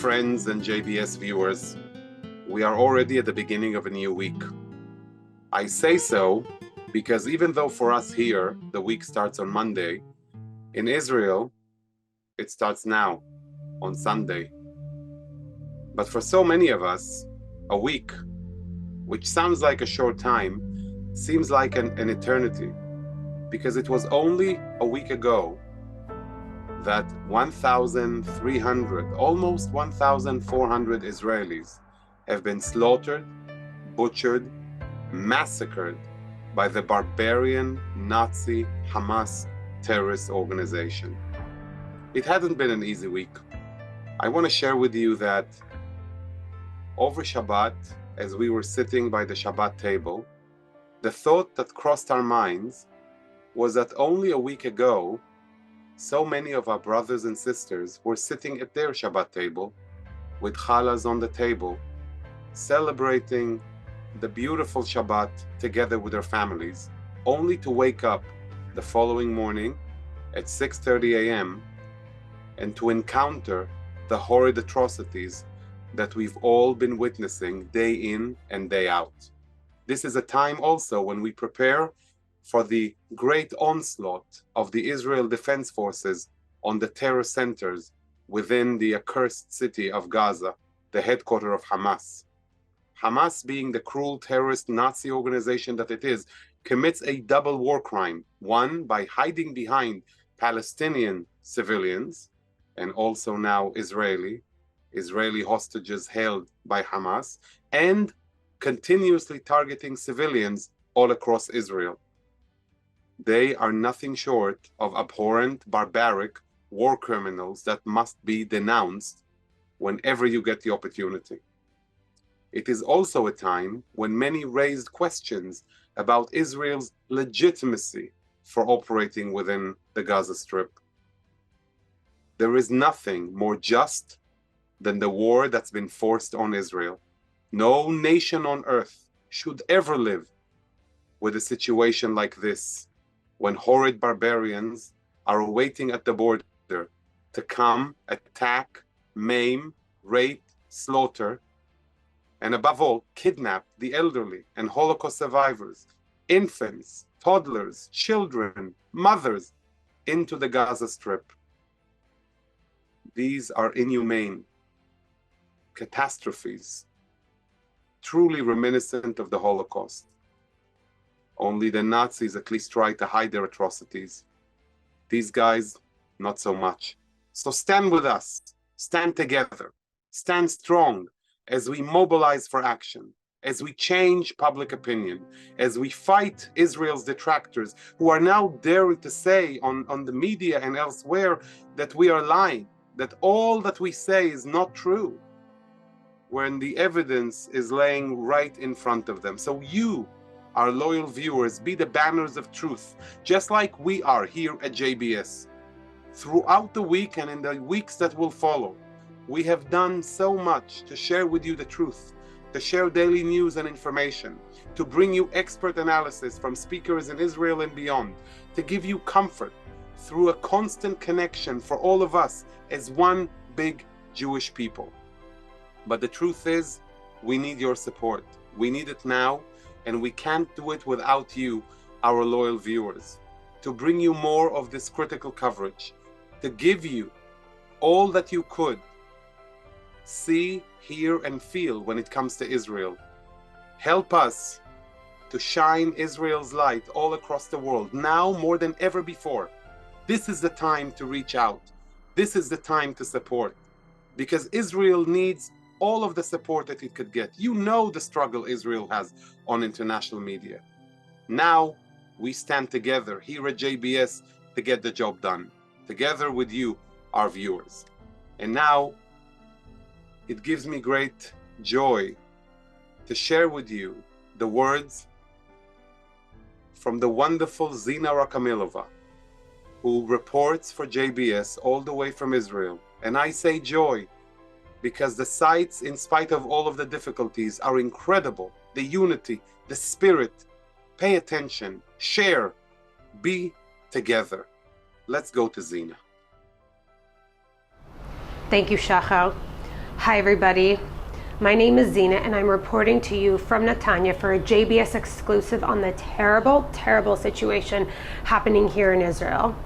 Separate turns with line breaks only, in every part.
friends and JBS viewers. We are already at the beginning of a new week. I say so because even though for us here, the week starts on Monday, in Israel, it starts now, on Sunday. But for so many of us, a week, which sounds like a short time, seems like an eternity, because it was only a week ago that 1,300, almost 1,400 Israelis have been slaughtered, butchered, massacred by the barbarian Nazi Hamas terrorist organization. It hadn't been an easy week. I want to share with you that over Shabbat, as we were sitting by the Shabbat table, the thought that crossed our minds was that only a week ago, so many of our brothers and sisters were sitting at their Shabbat table with challahs on the table, celebrating the beautiful Shabbat together with their families, only to wake up the following morning at 6:30 a.m. and to encounter the horrid atrocities that we've all been witnessing day in and day out. This is a time also when we prepare for the great onslaught of the Israel Defense Forces on the terror centers within the accursed city of Gaza, the headquarters of Hamas. Hamas, being the cruel terrorist Nazi organization that it is, commits a double war crime. One, by hiding behind Palestinian civilians, and also now Israeli hostages held by Hamas, and continuously targeting civilians all across Israel. They are nothing short of abhorrent, barbaric war criminals that must be denounced whenever you get the opportunity. It is also a time when many raised questions about Israel's legitimacy for operating within the Gaza Strip. There is nothing more just than the war that's been forced on Israel. No nation on earth should ever live with a situation like this, when horrid barbarians are waiting at the border to come, attack, maim, rape, slaughter, and above all, kidnap the elderly and Holocaust survivors, infants, toddlers, children, mothers, into the Gaza Strip. These are inhumane catastrophes, truly reminiscent of the Holocaust. Only the Nazis at least tried to hide their atrocities. These guys, not so much. So stand with us, stand together, stand strong as we mobilize for action, as we change public opinion, as we fight Israel's detractors who are now daring to say on the media and elsewhere that we are lying, that all that we say is not true, when the evidence is laying right in front of them. So you, our loyal viewers, be the banners of truth, just like we are here at JBS. Throughout the week and in the weeks that will follow, we have done so much to share with you the truth, to share daily news and information, to bring you expert analysis from speakers in Israel and beyond, to give you comfort through a constant connection for all of us as one big Jewish people. But the truth is, we need your support. We need it now, and we can't do it without you, our loyal viewers, to bring you more of this critical coverage, to give you all that you could see, hear, and feel when it comes to Israel. Help us to shine Israel's light all across the world, now more than ever before. This is the time to reach out. This is the time to support, because Israel needs all of the support that it could get. You know the struggle Israel has on international media. Now we stand together here at JBS to get the job done, together with you, our viewers. And now it gives me great joy to share with you the words from the wonderful Zina Rakhamilova, who reports for JBS all the way from Israel. And I say joy because the sights, in spite of all of the difficulties, are incredible. The unity, the spirit. Pay attention, share, be together. Let's go to Zina.
Thank you, Shahar. Hi everybody, my name is Zina and I'm reporting to you from Netanya for a JBS exclusive on the terrible, terrible situation happening here in Israel.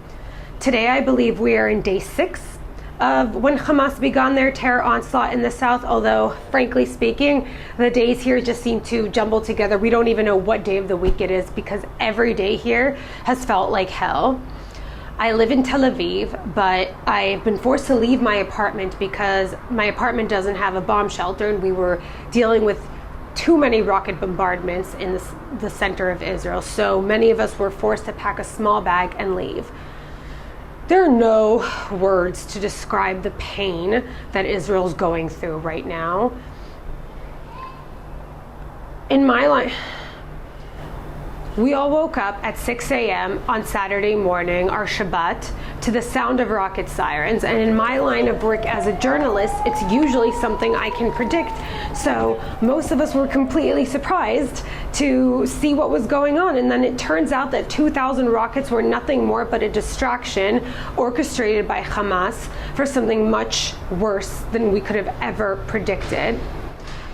Today I believe we are in day 6 of when Hamas began their terror onslaught in the south, although frankly speaking, the days here just seem to jumble together. We don't even know what day of the week it is because every day here has felt like hell. I live in Tel Aviv, but I've been forced to leave my apartment because my apartment doesn't have a bomb shelter and we were dealing with too many rocket bombardments in the center of Israel. So many of us were forced to pack a small bag and leave. There are no words to describe the pain that Israel's going through right now. In my life, we all woke up at 6 a.m. on Saturday morning, our Shabbat, to the sound of rocket sirens. And in my line of work as a journalist, it's usually something I can predict. So most of us were completely surprised to see what was going on. And then it turns out that 2,000 rockets were nothing more but a distraction orchestrated by Hamas for something much worse than we could have ever predicted.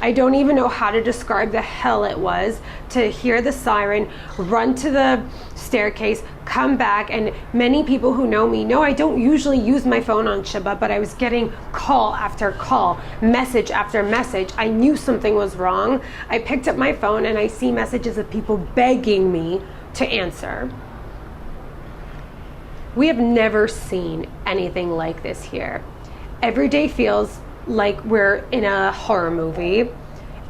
I don't even know how to describe the hell it was to hear the siren, run to the staircase, come back, and many people who know me know I don't usually use my phone on Shabbat, but I was getting call after call, message after message. I knew something was wrong. I picked up my phone and I see messages of people begging me to answer. We have never seen anything like this here. Every day feels like we're in a horror movie.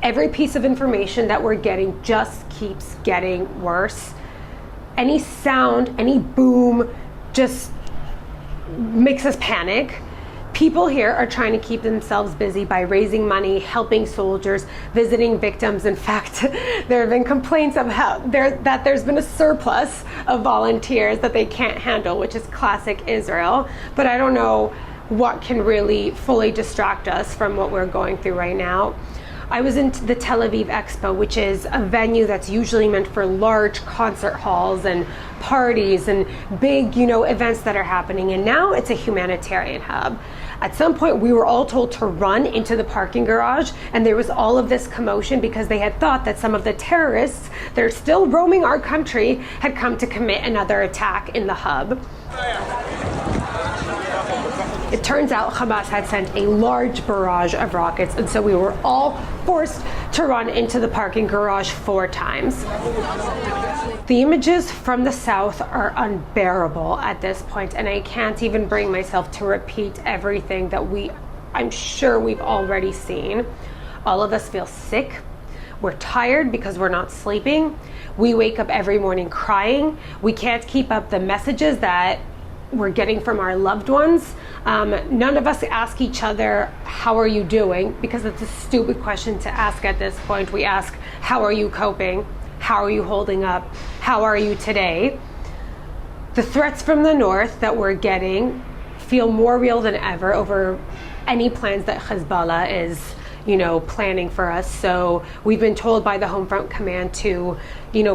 Every piece of information that we're getting just keeps getting worse. Any sound, any boom just makes us panic. People here are trying to keep themselves busy by raising money, helping soldiers, visiting victims. In fact, there have been complaints of that there's been a surplus of volunteers that they can't handle, which is classic Israel. But I don't know what can really fully distract us from what we're going through right now. I was in the Tel Aviv Expo, which is a venue that's usually meant for large concert halls and parties and big, events that are happening. And now it's a humanitarian hub. At some point, we were all told to run into the parking garage, and there was all of this commotion because they had thought that some of the terrorists that are still roaming our country had come to commit another attack in the hub. It turns out Hamas had sent a large barrage of rockets, and so we were all forced to run into the parking garage 4 times. The images from the south are unbearable at this point, and I can't even bring myself to repeat everything that I'm sure we've already seen. All of us feel sick. We're tired because we're not sleeping. We wake up every morning crying. We can't keep up the messages that we're getting from our loved ones. None of us ask each other, how are you doing? Because it's a stupid question to ask at this point. We ask, how are you coping? How are you holding up? How are you today? The threats from the north that we're getting feel more real than ever over any plans that Hezbollah is planning for us. So we've been told by the Home Front Command to,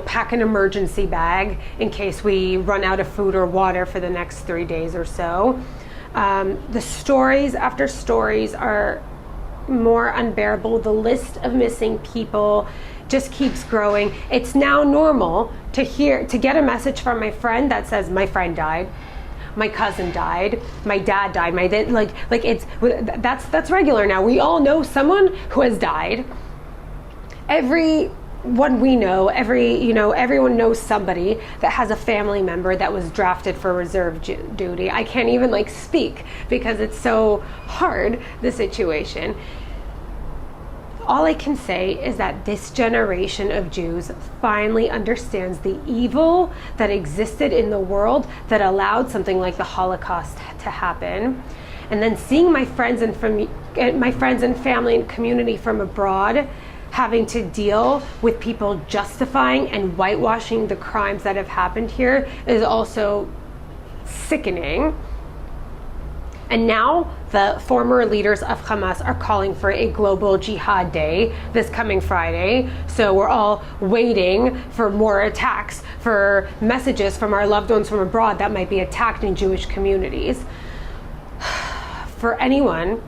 pack an emergency bag in case we run out of food or water for the next 3 days or so. The stories after stories are more unbearable. The list of missing people just keeps growing. It's now normal to get a message from my friend that says, my friend died. My cousin died, my dad died, that's regular now. We all know someone who has died. Everyone we know, everyone knows somebody that has a family member that was drafted for reserve duty. I can't even speak because it's so hard, the situation. All I can say is that this generation of Jews finally understands the evil that existed in the world that allowed something like the Holocaust to happen. And then seeing my friends and family and community from abroad having to deal with people justifying and whitewashing the crimes that have happened here is also sickening. And now the former leaders of Hamas are calling for a global jihad day this coming Friday. So we're all waiting for more attacks, for messages from our loved ones from abroad that might be attacked in Jewish communities. For anyone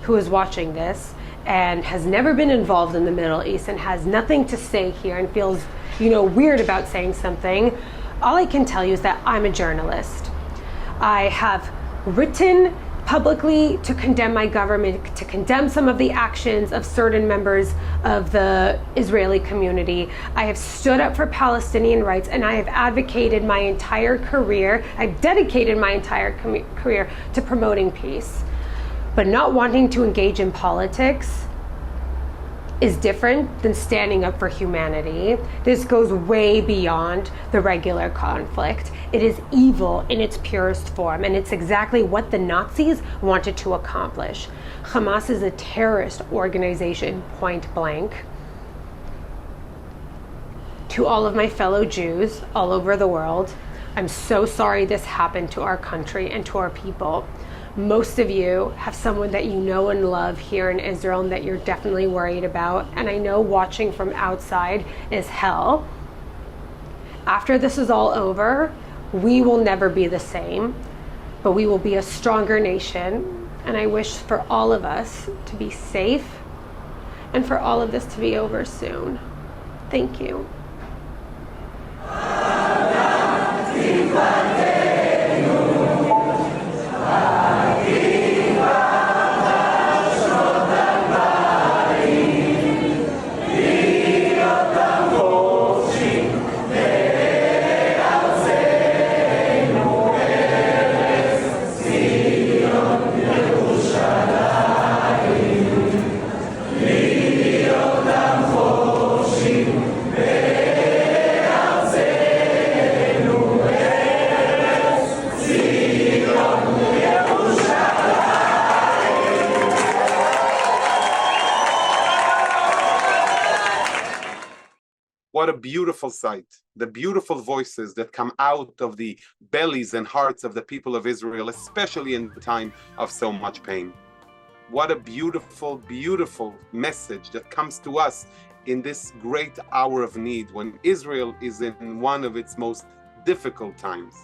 who is watching this and has never been involved in the Middle East and has nothing to say here and feels, weird about saying something, all I can tell you is that I'm a journalist. I have written publicly to condemn my government, to condemn some of the actions of certain members of the Israeli community. I have stood up for Palestinian rights, and I have advocated my entire career, I've dedicated my entire career to promoting peace. But not wanting to engage in politics is different than standing up for humanity. This goes way beyond the regular conflict. It is evil in its purest form, and it's exactly what the Nazis wanted to accomplish. Hamas is a terrorist organization, point blank. To all of my fellow Jews all over the world, I'm so sorry this happened to our country and to our people. Most of you have someone that you know and love here in Israel and that you're definitely worried about. And I know watching from outside is hell. After this is all over, we will never be the same, but we will be a stronger nation. And I wish for all of us to be safe and for all of this to be over soon. Thank you.
What a beautiful sight. The beautiful voices that come out of the bellies and hearts of the people of Israel, especially in the time of so much pain. What a beautiful, beautiful message that comes to us in this great hour of need when Israel is in one of its most difficult times.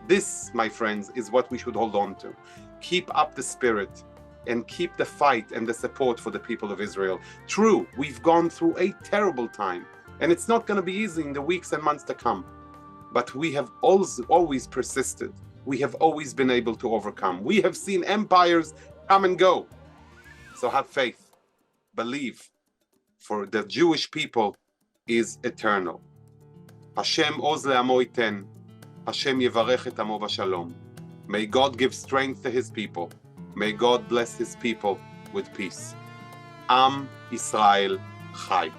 This, my friends, is what we should hold on to. Keep up the spirit and keep the fight and the support for the people of Israel. True, we've gone through a terrible time, and it's not going to be easy in the weeks and months to come. But we have always persisted. We have always been able to overcome. We have seen empires come and go. So have faith, believe, for the Jewish people is eternal. Hashem oz le'amo yiten, Hashem yevarech et amo v'shalom. May God give strength to his people. May God bless his people with peace. Am Yisrael Chai.